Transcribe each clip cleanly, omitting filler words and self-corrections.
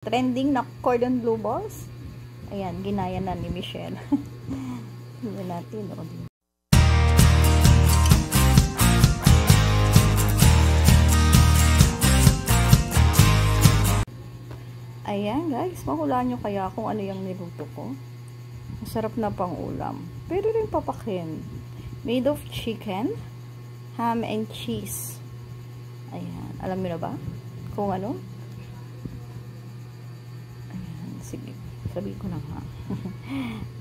Trending na cordon bleu balls. Ayan, ginaya na ni Michelle. Tingnan natin. Ayan guys, mahulaan nyo kaya kung ano yung niluto ko. Masarap na pang ulam. Pero rin papakin. Made of chicken, ham and cheese. Ayan, alam nyo na ba? Kung ano? Ayan, sige. Sabi ko na nga.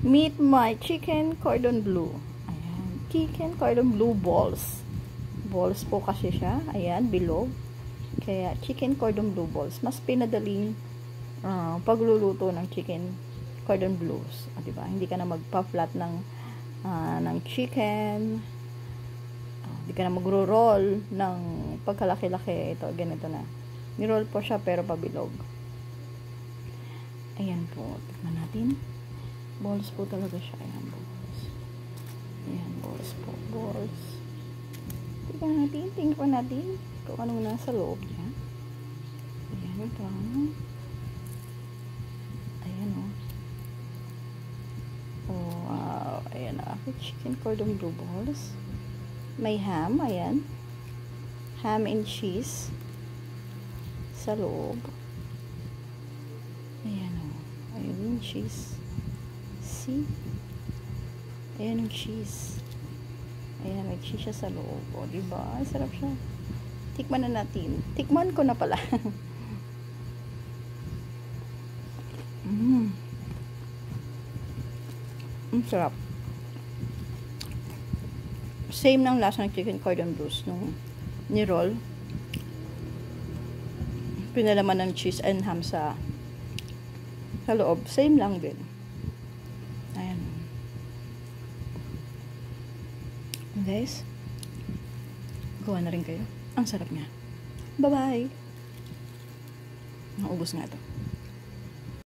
Meet my chicken cordon bleu. Ayan, chicken cordon bleu balls. Balls po kasi siya. Ayan, bilog. Kaya chicken cordon bleu balls. Mas pinadaling pagluluto ng chicken cordon bleus, diba? Hindi ka na magpa-flat ng chicken, hindi ka na magro-roll ng pagkalaki-laki. Ito, ganito na. Ni-roll po siya pero pabilog. Ayan po, tignan natin. Balls po talaga siya. Ayan, balls. Ayan, balls po, balls. Tingnan natin kung anong nasa loob niya. Ayan ito. Ayan o. Oh, wow. Ayan na. Chicken cordon bleu balls. May ham. Ayan. Ham and cheese. Sa loob. Ayan o. Ayan yung cheese. See? Ayan yung cheese. Ayan, may cheese siya sa loob. O, diba? Ay, sarap siya. Tikman na natin. Tikman ko na pala. Sarap. Same ng lasa ng chicken cordon bleus nung ni-roll. Pinalaman ng cheese and ham sa loob. Same lang din. Ayan. Guys, gawa na rin kayo. Ang sarap niya. Bye-bye. Naubos nga ito.